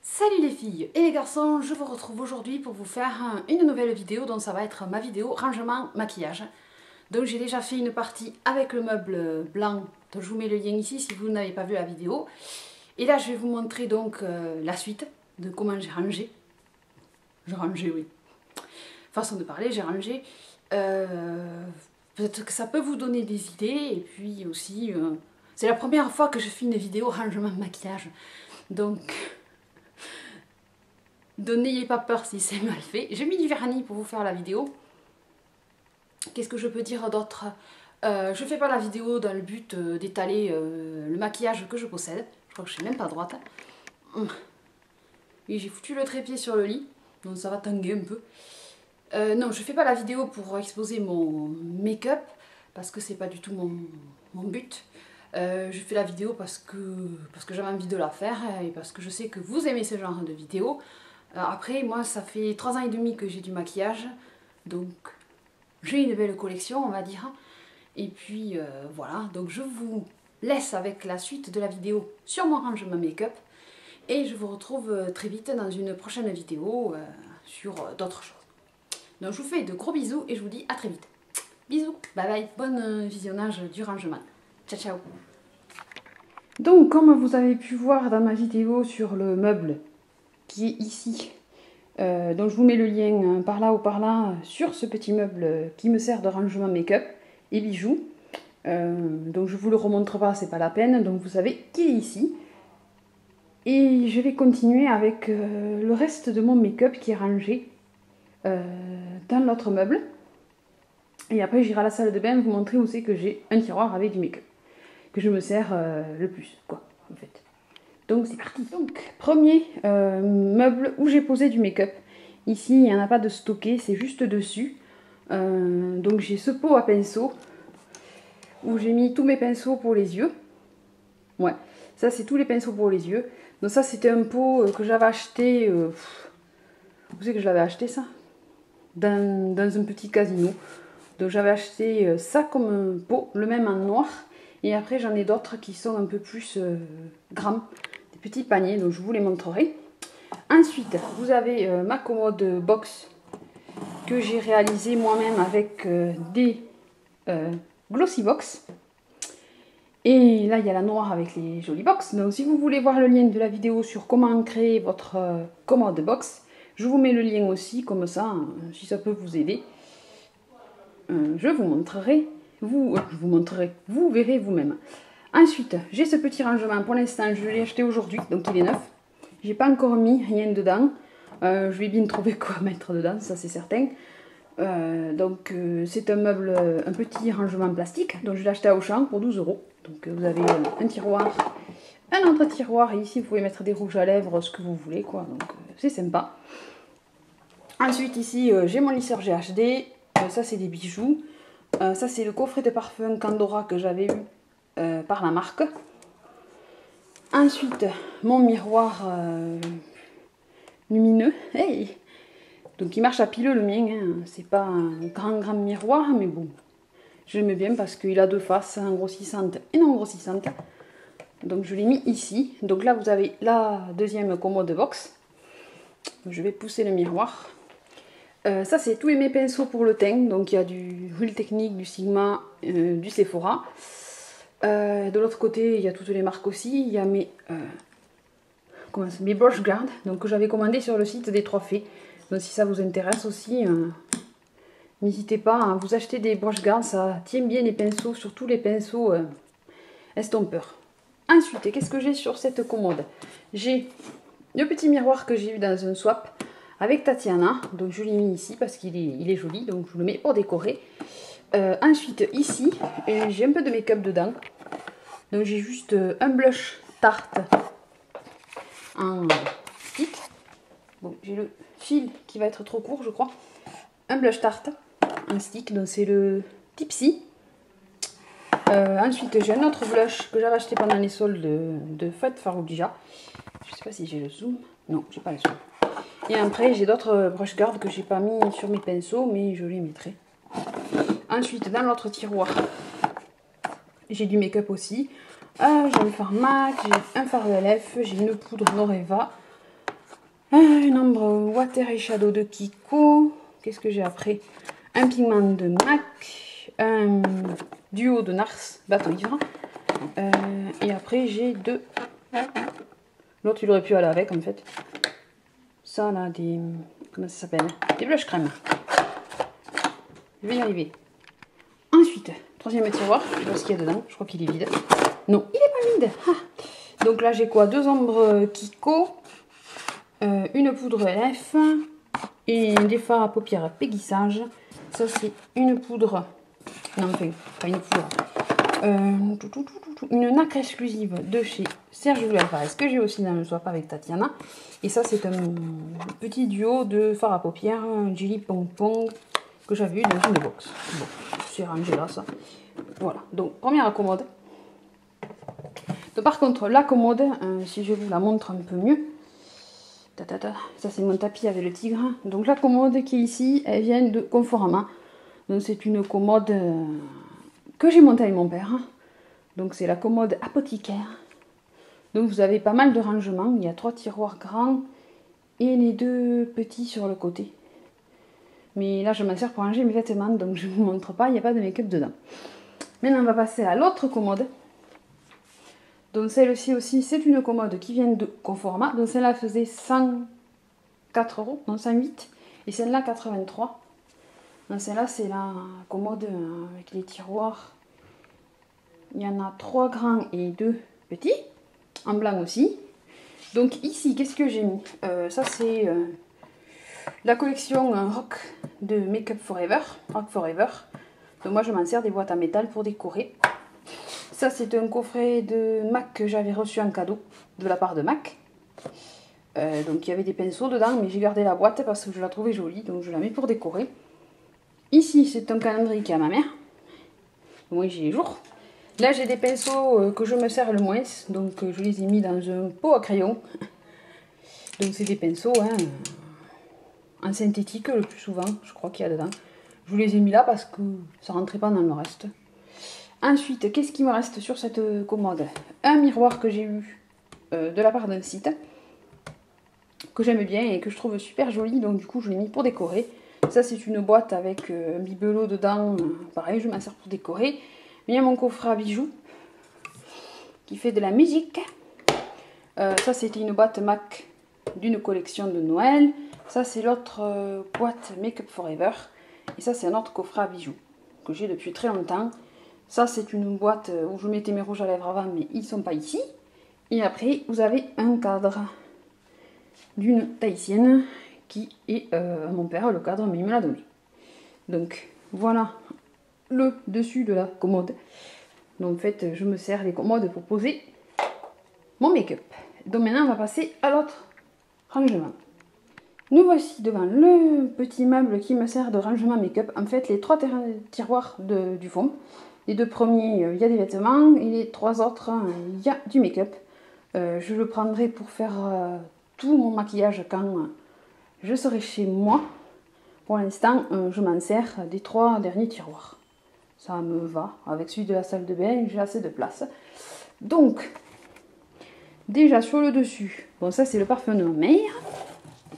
Salut les filles et les garçons, je vous retrouve aujourd'hui pour vous faire une nouvelle vidéo, donc ça va être ma vidéo rangement maquillage. Donc j'ai déjà fait une partie avec le meuble blanc, donc je vous mets le lien ici si vous n'avez pas vu la vidéo. Et là je vais vous montrer donc la suite de comment j'ai rangé. J'ai rangé, oui. Façon de parler, j'ai rangé. Peut-être que ça peut vous donner des idées et puis aussi, c'est la première fois que je fais une vidéo rangement maquillage. Donc... n'ayez pas peur si c'est mal fait. J'ai mis du vernis pour vous faire la vidéo. Qu'est-ce que je peux dire d'autre? Je fais pas la vidéo dans le but d'étaler le maquillage que je possède. Je crois que je suis même pas droite. Et j'ai foutu le trépied sur le lit, donc ça va tanguer un peu. Non, je fais pas la vidéo pour exposer mon make-up, parce que c'est pas du tout mon but. Je fais la vidéo parce que j'avais envie de la faire et parce que je sais que vous aimez ce genre de vidéo. Après, moi, ça fait 3 ans et demi que j'ai du maquillage, donc j'ai une belle collection, on va dire. Et puis, voilà, donc je vous laisse avec la suite de la vidéo sur mon rangement make-up. Et je vous retrouve très vite dans une prochaine vidéo sur d'autres choses. Donc, je vous fais de gros bisous et je vous dis à très vite. Bisous, bye bye, bon visionnage du rangement. Ciao, ciao. Donc, comme vous avez pu voir dans ma vidéo sur le meuble qui est ici, donc je vous mets le lien par là ou par là sur ce petit meuble qui me sert de rangement make-up et bijoux. Donc je vous le remontre pas, c'est pas la peine, donc vous savez qu'il est ici. Et je vais continuer avec le reste de mon make-up qui est rangé dans l'autre meuble. Et après j'irai à la salle de bain vous montrer où c'est que j'ai un tiroir avec du make-up que je me sers le plus, quoi, en fait. Donc c'est parti. Donc premier meuble où j'ai posé du make-up. Ici il n'y en a pas de stocké, c'est juste dessus. Donc j'ai ce pot à pinceau où j'ai mis tous mes pinceaux pour les yeux. Ouais, ça c'est tous les pinceaux pour les yeux. Donc ça c'était un pot que j'avais acheté. Où c'est que je l'avais acheté ça? Dans un petit casino. Donc j'avais acheté ça comme un pot, le même en noir. Et après j'en ai d'autres qui sont un peu plus grands. Petits paniers, donc je vous les montrerai. Ensuite, vous avez ma commode box que j'ai réalisée moi-même avec des glossy box. Et là, il y a la noire avec les jolies box. Donc, si vous voulez voir le lien de la vidéo sur comment créer votre commode box, je vous mets le lien aussi, comme ça, si ça peut vous aider. Je vous montrerai. Vous verrez vous-même. Ensuite, j'ai ce petit rangement. Pour l'instant, je l'ai acheté aujourd'hui, donc il est neuf. J'ai pas encore mis rien dedans. Je vais bien trouver quoi mettre dedans, ça c'est certain. C'est un meuble, un petit rangement plastique. Donc je l'ai acheté à Auchan pour 12 €. Donc vous avez un tiroir, un autre tiroir. Et ici, vous pouvez mettre des rouges à lèvres, ce que vous voulez, quoi. Donc c'est sympa. Ensuite, ici, j'ai mon lisseur GHD. Ça, c'est des bijoux. Ça, c'est le coffret de parfum Candora que j'avais eu par la marque. Ensuite, mon miroir lumineux. Hey, donc il marche à pileux le mien. Hein. C'est pas un grand miroir, mais bon. Je l'aime bien parce qu'il a deux faces, un grossissante et non grossissante. Donc je l'ai mis ici. Donc là, vous avez la deuxième commode box. Je vais pousser le miroir. Ça, c'est tous mes pinceaux pour le teint. Donc il y a du Huile Technique, du Sigma, du Sephora. De l'autre côté, il y a toutes les marques aussi. Il y a mes Brush Guard, donc que j'avais commandé sur le site des 3 Fées. Donc si ça vous intéresse aussi, n'hésitez pas à vous acheter des Brush Guard. Ça tient bien les pinceaux, surtout les pinceaux estompeurs. Ensuite, qu'est-ce que j'ai sur cette commode? J'ai le petit miroir que j'ai eu dans un swap avec Tatiana. Donc je l'ai mis ici parce qu'il est joli, donc je le mets pour décorer. Ensuite, ici, j'ai un peu de make-up dedans. Donc j'ai juste un blush Tarte en stick. Bon, j'ai le fil qui va être trop court, je crois. Un blush Tarte en stick, donc c'est le Tipsy. Ensuite, j'ai un autre blush que j'avais acheté pendant les soldes de Fat Farouija. Je sais pas si j'ai le zoom. Non, j'ai pas le zoom. Et après, j'ai d'autres brush guard que j'ai pas mis sur mes pinceaux, mais je les mettrai. Ensuite, dans l'autre tiroir, j'ai du make-up aussi. J'ai un fard MAC, j'ai un fard ELF, j'ai une poudre Noreva, Un ombre Water et Shadow de Kiko. Qu'est-ce que j'ai après? Un pigment de MAC. Un duo de Nars, bateau ivre. Et après, j'ai deux. L'autre, il aurait pu aller avec, en fait. Ça, là, des... Comment ça s'appelle? Des blush crème. Je vais y arriver. Ensuite, troisième tiroir. Je sais pas ce qu'il y a dedans. Je crois qu'il est vide. Non, il est pas vide. Ah. Donc là, j'ai quoi? Deux ombres Kiko. Une poudre LF. Et des fards à paupières Peggy Sage. Ça, c'est une poudre. Non, enfin, pas une poudre. Une nacre exclusive de chez Serge Lutens que j'ai aussi dans le swap avec Tatiana. Et ça, c'est un petit duo de fard à paupières Jelly Pong Pong que j'avais eu dans une box. Bon, c'est rangé là, ça. Voilà, donc première commode. Donc, par contre, la commode, si je vous la montre un peu mieux, ça c'est mon tapis avec le tigre. Donc la commode qui est ici, elle vient de Conforama. Donc c'est une commode que j'ai montée avec mon père. Donc c'est la commode apothicaire. Donc vous avez pas mal de rangements. Il y a 3 tiroirs grands et les 2 petits sur le côté. Mais là je m'en sers pour ranger mes vêtements, donc je ne vous montre pas, il n'y a pas de make-up dedans. Maintenant on va passer à l'autre commode. Donc celle-ci aussi, c'est une commode qui vient de Conforama. Donc celle-là faisait 104 €, non 108. Et celle-là 83. Donc celle-là c'est la commode avec les tiroirs. Il y en a 3 grands et 2 petits. En blanc aussi. Donc ici, qu'est-ce que j'ai mis? Ça c'est la collection Rock de Make Up Forever. Rock Forever. Donc moi je m'en sers des boîtes en métal pour décorer. Ça, c'est un coffret de MAC que j'avais reçu en cadeau de la part de MAC. Donc, il y avait des pinceaux dedans, mais j'ai gardé la boîte parce que je la trouvais jolie, donc je la mets pour décorer. Ici, c'est un calendrier qui est à ma mère. Moi, j'ai les jours. Là, j'ai des pinceaux que je me sers le moins, donc je les ai mis dans un pot à crayon. Donc, c'est des pinceaux en synthétique le plus souvent, je crois qu'il y a dedans. Je vous les ai mis là parce que ça rentrait pas dans le reste. Ensuite, qu'est-ce qui me reste sur cette commode? Un miroir que j'ai eu de la part d'un site que j'aime bien et que je trouve super joli, donc du coup je l'ai mis pour décorer. Ça c'est une boîte avec un bibelot dedans, pareil je m'en sers pour décorer. Mais il y a mon coffret à bijoux qui fait de la musique. Ça c'était une boîte MAC d'une collection de Noël. Ça c'est l'autre boîte Make Up Forever. Et ça c'est un autre coffret à bijoux que j'ai depuis très longtemps. Ça, c'est une boîte où je mettais mes rouges à lèvres avant, mais ils ne sont pas ici. Et après, vous avez un cadre d'une tahitienne qui est à mon père, le cadre, mais il me l'a donné. Donc, voilà le dessus de la commode. Donc, en fait, je me sers les commodes pour poser mon make-up. Donc, maintenant, on va passer à l'autre rangement. Nous voici devant le petit meuble qui me sert de rangement make-up. En fait, les 3 tiroirs du fond. Les 2 premiers, il y a des vêtements, et les 3 autres, il y a du make-up. Je le prendrai pour faire tout mon maquillage quand je serai chez moi. Pour l'instant, je m'en sers des 3 derniers tiroirs. Ça me va. Avec celui de la salle de bain, j'ai assez de place. Donc, déjà sur le dessus, bon ça c'est le parfum de ma mère,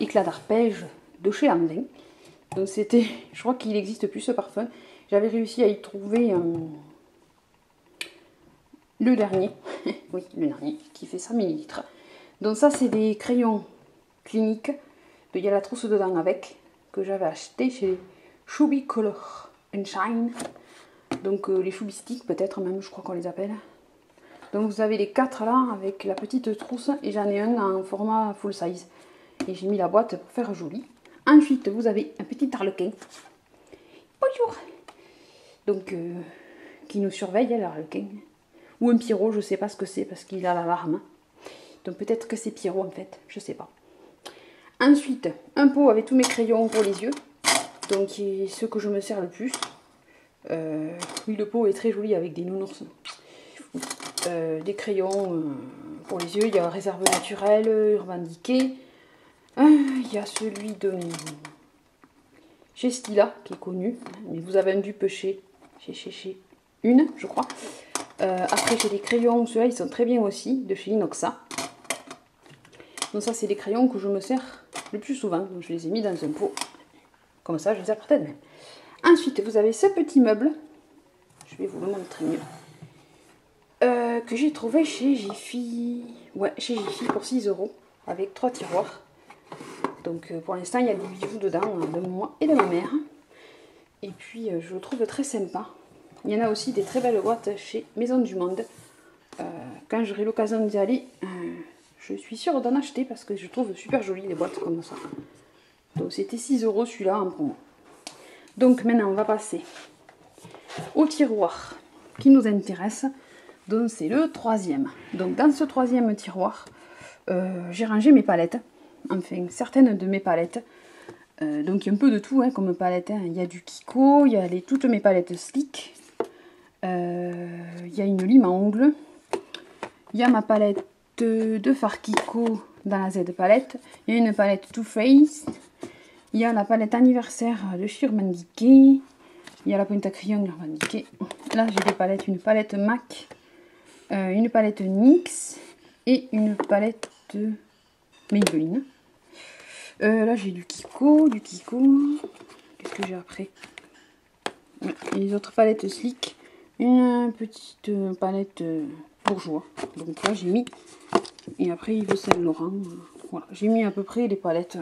éclat d'arpège de chez Amdin. Donc c'était, je crois qu'il n'existe plus ce parfum. J'avais réussi à y trouver le dernier, oui le dernier, qui fait 100 ml. Donc ça c'est des crayons cliniques, il y a la trousse dedans avec, que j'avais acheté chez Chubby Color and Shine. Donc les Chubby Sticks peut-être même, je crois qu'on les appelle. Donc vous avez les 4 là avec la petite trousse et j'en ai un en format full size. Et j'ai mis la boîte pour faire joli. Ensuite vous avez un petit harlequin. Bonjour. Donc, qui nous surveille, l'arlequin. Ou un Pierrot, je sais pas ce que c'est, parce qu'il a l'alarme. Donc peut-être que c'est Pierrot en fait, je sais pas. Ensuite, un pot avec tous mes crayons pour les yeux. Donc, c'est ceux que je me sers le plus. Oui, le pot est très joli avec des nounours. Des crayons pour les yeux, il y a Réserve Naturelle, Urban Decay. Il y a celui de chez Stila, qui est connu. Mais vous avez un dupe chez une, je crois. Après, j'ai des crayons, ceux-là, ils sont très bien aussi, de chez Inoxa. Donc ça, c'est des crayons que je me sers le plus souvent. Donc, je les ai mis dans un pot. Comme ça, je les ai à portée de main. Ensuite, vous avez ce petit meuble. Je vais vous le montrer mieux. Que j'ai trouvé chez Jiffy. Ouais, chez Jiffy pour 6 € avec 3 tiroirs. Donc pour l'instant, il y a des bijoux dedans de moi et de ma mère. Et puis je le trouve très sympa. Il y en a aussi des très belles boîtes chez Maison du Monde. Quand j'aurai l'occasion d'y aller, je suis sûre d'en acheter parce que je trouve super jolies les boîtes comme ça. Donc c'était 6 € celui-là en promo. Donc maintenant on va passer au tiroir qui nous intéresse. Donc c'est le 3e. Donc dans ce 3e tiroir, j'ai rangé mes palettes. Enfin certaines de mes palettes. Donc il y a un peu de tout hein, comme palette. Hein. Il y a du Kiko, il y a toutes mes palettes Slick. Il y a une lime à ongles. Il y a ma palette de fard Kiko dans la Z palette. Il y a une palette Too Faced. Il y a la palette anniversaire de Urban Decay. Il y a la pointe à crayon de Urban Decay. Là j'ai des palettes, une palette MAC, une palette NYX et une palette Maybelline. Là j'ai du Kiko. Qu'est-ce que j'ai après? Et les autres palettes Slick. Une petite palette bourgeois. Donc là j'ai mis. Et après Yves Saint Laurent. Voilà, j'ai mis à peu près les palettes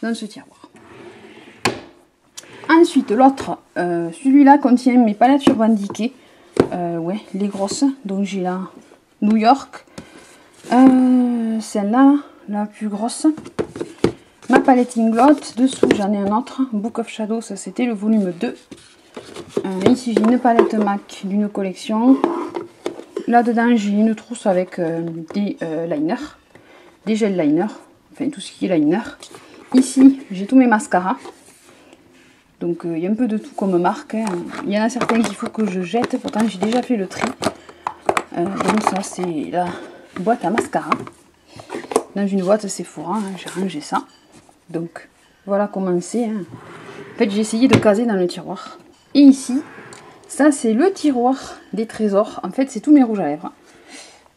dans ce tiroir. Ensuite l'autre, celui-là contient mes palettes Urban Decay. Ouais, les grosses. Donc j'ai la New York. Celle-là, la plus grosse. Ma palette Inglot, dessous j'en ai un autre, Book of Shadows, ça c'était le volume 2. Ici j'ai une palette MAC d'une collection. Là dedans j'ai une trousse avec des liners, des gel liners, enfin tout ce qui est liner. Ici j'ai tous mes mascaras. Donc il y a un peu de tout comme marque. Hein. Il y en a certains qu'il faut que je jette, pourtant j'ai déjà fait le tri. Donc ça c'est la boîte à mascara. Dans une boîte Sephora, hein, j'ai rangé ça. Donc voilà comment c'est. Hein. En fait j'ai essayé de caser dans le tiroir. Et ici, ça c'est le tiroir des trésors. En fait c'est tous mes rouges à lèvres.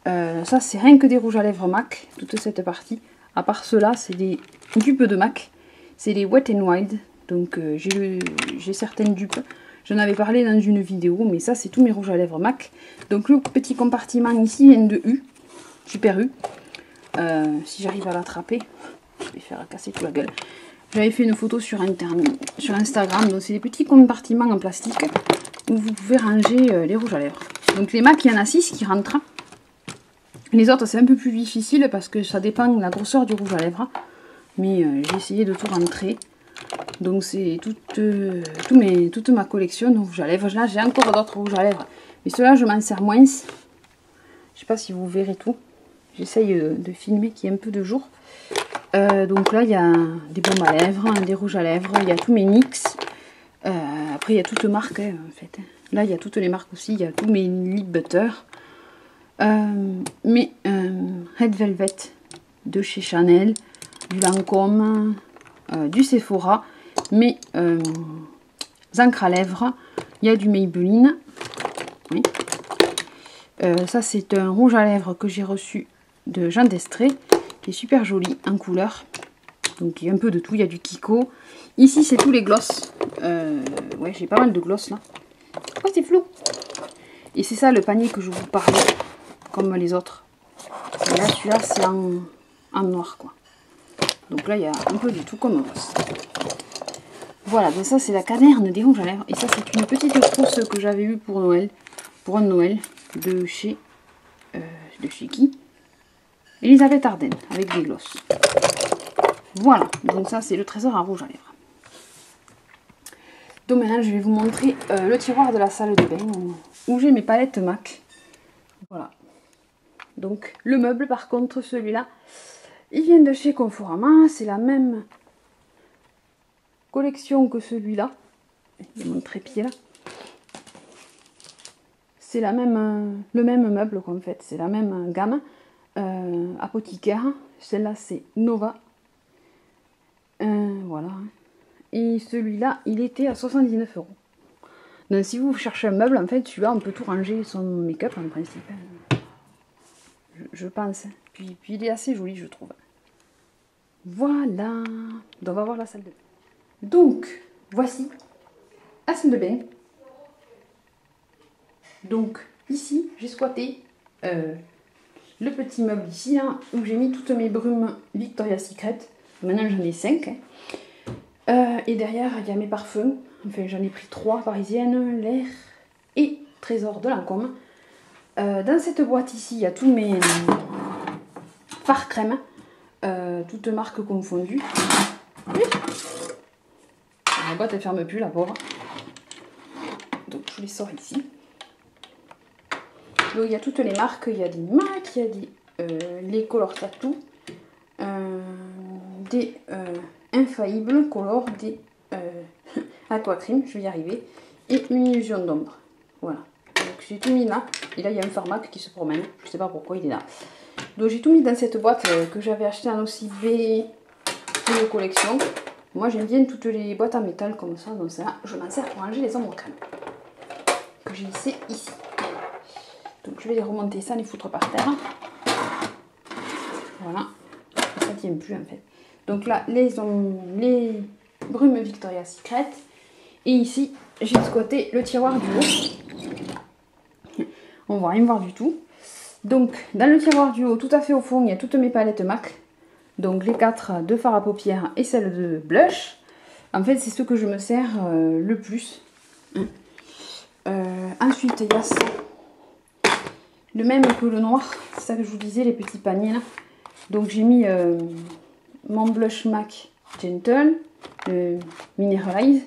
Ça c'est rien que des rouges à lèvres MAC, toute cette partie. À part cela c'est des dupes de MAC. C'est les Wet n Wild. Donc j'ai certaines dupes. J'en avais parlé dans une vidéo, mais ça c'est tous mes rouges à lèvres MAC. Donc le petit compartiment ici vient de U. Super U. Si j'arrive à l'attraper, je vais faire casser toute la gueule. J'avais fait une photo sur Instagram, donc c'est des petits compartiments en plastique où vous pouvez ranger les rouges à lèvres. Donc les MAC, il y en a 6 qui rentrent. Les autres c'est un peu plus difficile parce que ça dépend de la grosseur du rouge à lèvres. Mais j'ai essayé de tout rentrer. Donc c'est toute ma collection de rouges à lèvres. Là j'ai encore d'autres rouges à lèvres. Mais ceux-là je m'en sers moins. Je sais pas si vous verrez tout. J'essaye de filmer qu'il y ait un peu de jour. Donc là, il y a des baumes à lèvres, des rouges à lèvres, il y a tous mes NYX. Après, il y a toutes marques, hein, en fait. Là, il y a toutes les marques aussi. Il y a tous mes lip butter. Mes Red Velvet de chez Chanel, du Lancôme, du Sephora. Mes encres à lèvres. Il y a du Maybelline. Oui. Ça, c'est un rouge à lèvres que j'ai reçu de Jean d'Estrée, qui est super joli en couleur. Donc il y a un peu de tout, il y a du Kiko. Ici c'est tous les gloss. Ouais, j'ai pas mal de gloss là. Oh, c'est flou. Et c'est ça le panier que je vous parlais, comme les autres. Et là celui-là c'est en noir quoi. Donc là il y a un peu de tout comme gloss. Voilà, donc ça c'est la caderne des rouges à lèvres. Et ça c'est une petite trousse que j'avais eue pour Noël. Pour un Noël de chez qui? Elisabeth Arden avec des glosses. Voilà, donc ça c'est le trésor à rouge à lèvres. Donc maintenant je vais vous montrer le tiroir de la salle de bain où j'ai mes palettes MAC. Voilà. Donc le meuble par contre, celui-là, il vient de chez Conforama. C'est la même collection que celui-là. Il y a mon trépied là. C'est le même meuble qu'en fait, c'est la même gamme. Apothicaire, celle-là c'est Nova. Voilà. Et celui-là, il était à 79 €. Donc si vous cherchez un meuble, en fait, celui-là, on peut tout ranger son make-up en principe. Je pense. Puis il est assez joli, je trouve. Voilà. Donc, on va voir la salle de bain. Donc, voici la salle de bain. Donc, ici, j'ai squatté le petit meuble ici, là, où j'ai mis toutes mes brumes Victoria's Secret. Maintenant, j'en ai 5. Et derrière, il y a mes parfums. Enfin, j'en ai pris 3 parisiennes, l'air et Trésor de Lancôme. Dans cette boîte ici, il y a tous mes fards crème, toutes marques confondues. La boîte, elle ferme plus, la pauvre. Donc, je les sors ici. Donc, il y a toutes les marques. Il y a des MAC, il y a des les Color Tattoo, des Infaillible Color, des Aquacrim, je vais y arriver, et une illusion d'ombre. Voilà. Donc, j'ai tout mis là. Et là, il y a un Pharmac qui se promène. Je ne sais pas pourquoi il est là. Donc, j'ai tout mis dans cette boîte que j'avais acheté en OCB de collection. Moi, j'aime bien toutes les boîtes en métal comme ça. Donc, ça, je m'en sers pour ranger les ombres crème que j'ai laissé ici. Donc, je vais les remonter ça, les foutre par terre. Voilà. Ça ne tient plus en fait. Donc là, les brumes Victoria's Secret. Et ici, j'ai squatté le tiroir du haut. On ne voit rien voir du tout. Donc, dans le tiroir du haut, tout à fait au fond, il y a toutes mes palettes MAC. Donc, les 4 de fard à paupières et celle de blush. En fait, c'est ce que je me sers le plus. Ensuite, il y a ça. Le même que le noir. C'est ça que je vous disais, les petits paniers là. Donc, j'ai mis mon blush MAC Gentle, le Mineralize.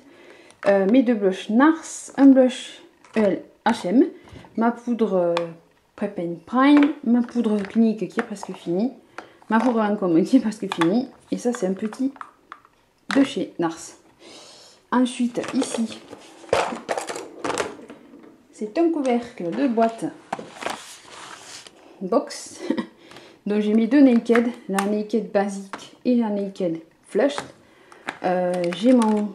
Mes 2 blushs NARS, un blush H&M, ma poudre Prep and Prime, ma poudre Clinique qui est presque finie, ma poudre Lancôme qui est presque finie, et ça c'est un petit de chez NARS. Ensuite ici, c'est un couvercle de boîte box, donc j'ai mis 2 Naked, la Naked basique et la Naked Flushed. J'ai mon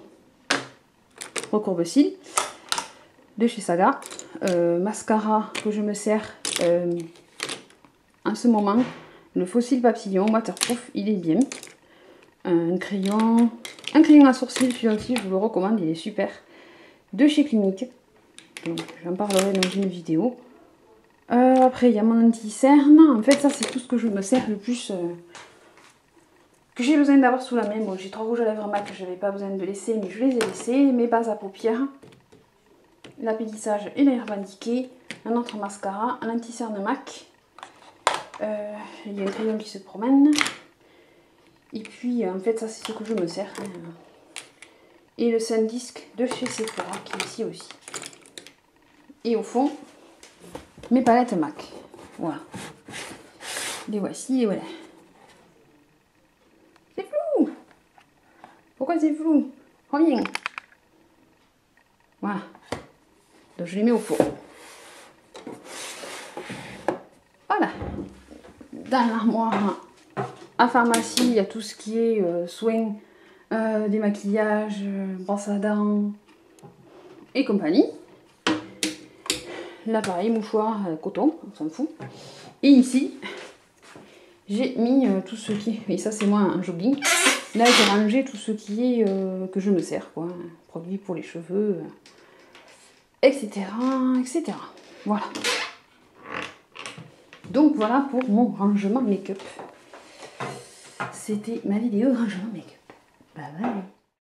recourbe-cils de chez Saga, mascara que je me sers en ce moment, le Fossil Papillon waterproof, il est bien. Un crayon à sourcils, celui-là aussi je vous le recommande, il est super, de chez Clinique, donc j'en parlerai dans une vidéo. Après il y a mon anti-cerne, en fait ça c'est tout ce que je me sers le plus, que j'ai besoin d'avoir sous la main. Bon, j'ai 3 rouges à lèvres MAC que je n'avais pas besoin de laisser, mais je les ai laissés. Mes bases à paupières, l'apélissage et l'herbe indiquée, un autre mascara, un anti-cerne MAC. Il y a un crayon qui se promène. Et puis, en fait, ça c'est ce que je me sers. Et le Sandisk de chez Sephora qui est ici aussi. Et au fond, mes palettes MAC. Voilà. Les voici et voilà. C'est flou! Pourquoi c'est flou? Reviens! Voilà. Donc je les mets au four. Voilà. Dans l'armoire à pharmacie, il y a tout ce qui est soins, démaquillage, brosse à dents et compagnie. Là pareil, mouchoir, coton, on s'en fout. Et ici, j'ai mis tout ce qui est, et ça c'est moi un jogging. Là j'ai rangé tout ce qui est que je me sers, quoi. Produits pour les cheveux, etc., etc. Voilà. Donc voilà pour mon rangement make-up. C'était ma vidéo rangement make-up. Bye bye.